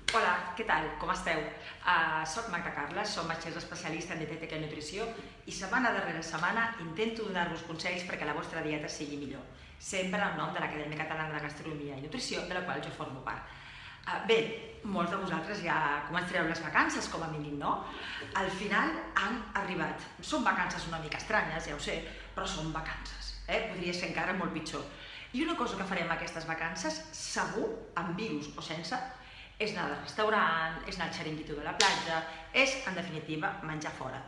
Hola, què tal? Com esteu? Soc Magda Carles, som metgessa especialista en dietètica i nutrició i setmana darrere setmana intento donar-vos consells perquè la vostra dieta sigui millor, sempre en nom de l'Acadèmia Catalana de Gastronomia i Nutrició, de la qual jo formo part. Bé, molts de vosaltres ja començareu les vacances, com a mínim, no? Al final han arribat. Són vacances una mica estranyes, ja ho sé, però són vacances. Podria ser encara molt pitjor. I una cosa que farem aquestes vacances, segur, amb virus o sense, és anar al restaurant, és anar al xiringuito de la platja, és, en definitiva, menjar fora.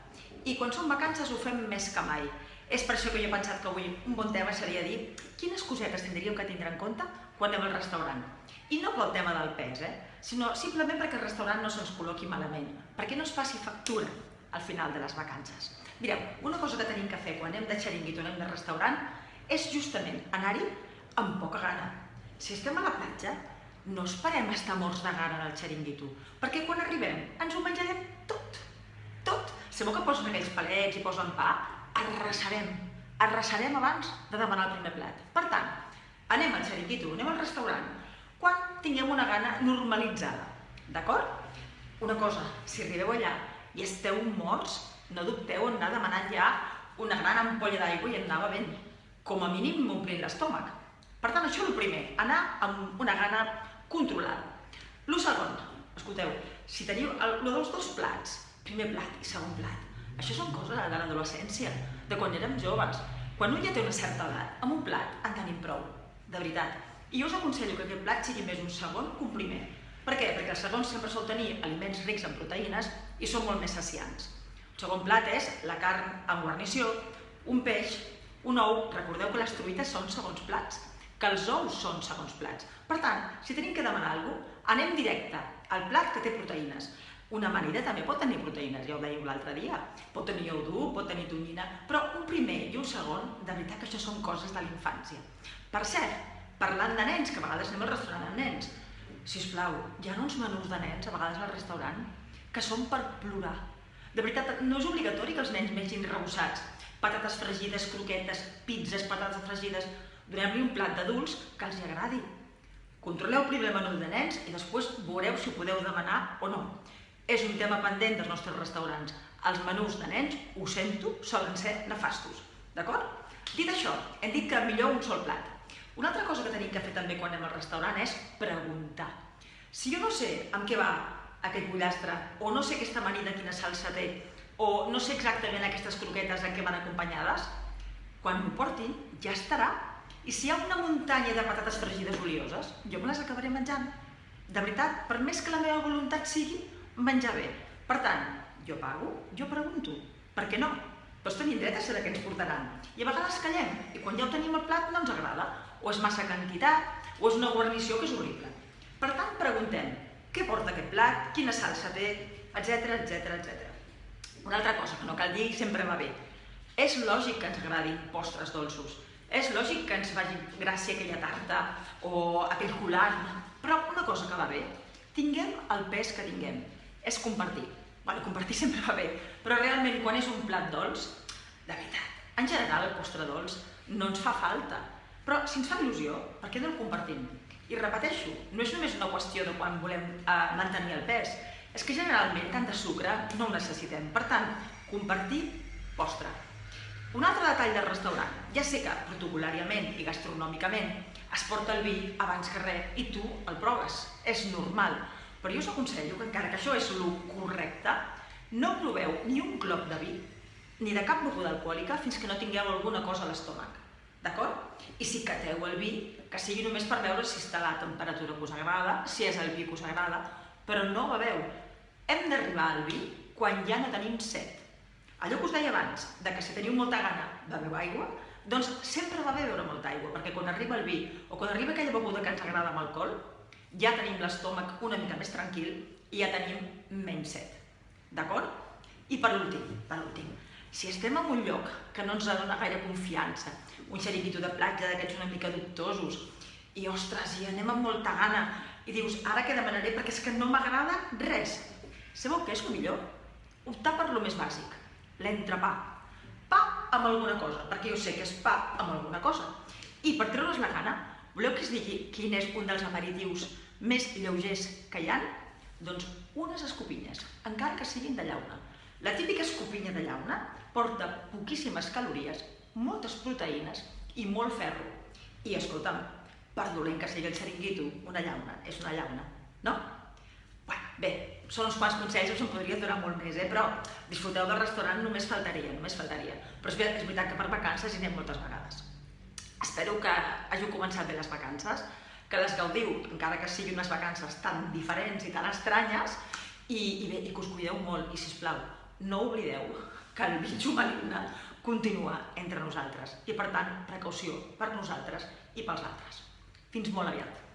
I quan són vacances ho fem més que mai. És per això que jo he pensat que avui un bon tema seria dir quines cosetes tindríem que tindre en compte quan anem al restaurant. I no pel tema del pes, sinó simplement perquè el restaurant no se'ns col·loqui malament, perquè no es passi factura al final de les vacances. Mireu, una cosa que tenim que fer quan anem de xiringuito o anem de restaurant és justament anar-hi amb poca gana. Si estem a la platja, no esperem a estar morts de gana en el xiringuito, perquè quan arribem ens ho menjarem tot, tot. Sabeu que posen aquells palets i posen pa? Arrasarem abans de demanar el primer plat. Per tant, anem al xiringuito, anem al restaurant, quan tinguem una gana normalitzada, d'acord? Una cosa, si arribeu allà i esteu morts, no dubteu en anar demanant ja una gran ampolla d'aigua i anar bevent, com a mínim omplint l'estómac. Per tant, això és el primer, anar amb una gana controlada. El segon, escolteu, si teniu dels dos plats, primer plat i segon plat, això són coses de l'adolescència, de quan érem joves. Quan un ja té una certa edat, amb un plat en tenim prou, de veritat. I jo us aconsello que aquest plat sigui més un segon compliment. Per què? Perquè el segon sempre sol tenir aliments rics en proteïnes i són molt més saciants. El segon plat és la carn amb guarnició, un peix, un ou. Recordeu que les truites són segons plats, que els ous són segons plats. Per tant, si tenim que demanar alguna cosa, anem directe al plat que té proteïnes. Una amanida també pot tenir proteïnes, ja ho dèieu l'altre dia. Pot tenir ou dur, pot tenir tonyina, però un primer i un segon, de veritat que això són coses de la infància. Per cert, parlant de nens, que a vegades anem al restaurant amb nens, sisplau, hi ha uns menús de nens a vegades al restaurant que són per plorar. De veritat, no és obligatori que els nens mengin rebossats. Patates fregides, croquetes, pizzas, patates fregides. Donem-li un plat d'adults que els agradi. Controleu primer el menú de nens i després veureu si ho podeu demanar o no. És un tema pendent dels nostres restaurants. Els menús de nens, ho sento, solen ser nefastos. D'acord? Dit això, hem dit que millor un sol plat. Una altra cosa que tenim que fer també quan anem al restaurant és preguntar. Si jo no sé amb què va aquest pollastre, o no sé aquesta amanida quina salsa té, o no sé exactament aquestes croquetes en què van acompanyades, quan m'ho portin ja estarà. I si hi ha una muntanya de patates fregides olioses, jo me les acabaré menjant. De veritat, per més que la meva voluntat sigui menjar bé. Per tant, jo pago, jo pregunto. Per què no? Tots tenim dret a saber què ens portaran. I a vegades callem, i quan ja ho tenim al plat no ens agrada. O és massa quantitat, o és una guarnició que és horrible. Per tant, preguntem què porta aquest plat, quina salsa té, etc, etc, etc. Una altra cosa que no cal dir i sempre va bé. És lògic que ens agradin postres dolços. És lògic que ens faci gràcia aquella tarta o aquell coulant, però una cosa que va bé, tinguem el pes que tinguem, és compartir. Compartir sempre va bé, però realment quan és un plat dolç, de veritat, en general el postre dolç no ens fa falta, però si ens fa il·lusió, per què no el compartim? I repeteixo, no és només una qüestió de quan volem mantenir el pes, és que generalment tant de sucre no ho necessitem, per tant, compartir postre. Un altre detall del restaurant, ja sé que protocol·làriament i gastronòmicament es porta el vi abans que res i tu el proves, és normal, però jo us aconsello que encara que això és el correcte, no proveu ni un glop de vi ni de cap beguda alcohòlica fins que no tingueu alguna cosa a l'estómac, d'acord? I si cateu el vi, que sigui només per veure si està a la temperatura que us agrada, si és el vi que us agrada, però no beveu. Hem d'arribar al vi quan ja no tenim set. Allò que us deia abans, que si teniu molta gana beveu aigua, doncs sempre va bé beure molta aigua, perquè quan arriba el vi o quan arriba aquella beguda que ens agrada amb alcohol, ja tenim l'estómac una mica més tranquil i ja tenim menys set. D'acord? I per últim, si estem en un lloc que no ens dona gaire confiança, un xiringuito de platja d'aquests una mica dubtosos, i ostres, i anem amb molta gana, i dius, ara què demanaré perquè és que no m'agrada res. Sabeu què és el millor? Optar per lo més bàsic. L'entrepà. Pa amb alguna cosa, perquè jo sé que és pa amb alguna cosa. I per treure's la gana, voleu que us digui quin és un dels aperitius més lleugers que hi ha? Doncs unes escopinyes, encara que siguin de llauna. La típica escopinya de llauna porta poquíssimes calories, moltes proteïnes i molt ferro. I escolta'm, per dolent que sigui el xiringuito, una llauna és una llauna, no? Bé, són uns quants consells, us en podria donar molt més, però disfruteu del restaurant, només faltaria. Però és veritat que per vacances hi anem moltes vegades. Espero que hàgiu començat bé les vacances, que les gaudiu, encara que siguin unes vacances tan diferents i tan estranyes, i que us cuideu molt. I, sisplau, no oblideu que el bitxo maligne continua entre nosaltres i, per tant, precaució per nosaltres i pels altres. Fins molt aviat.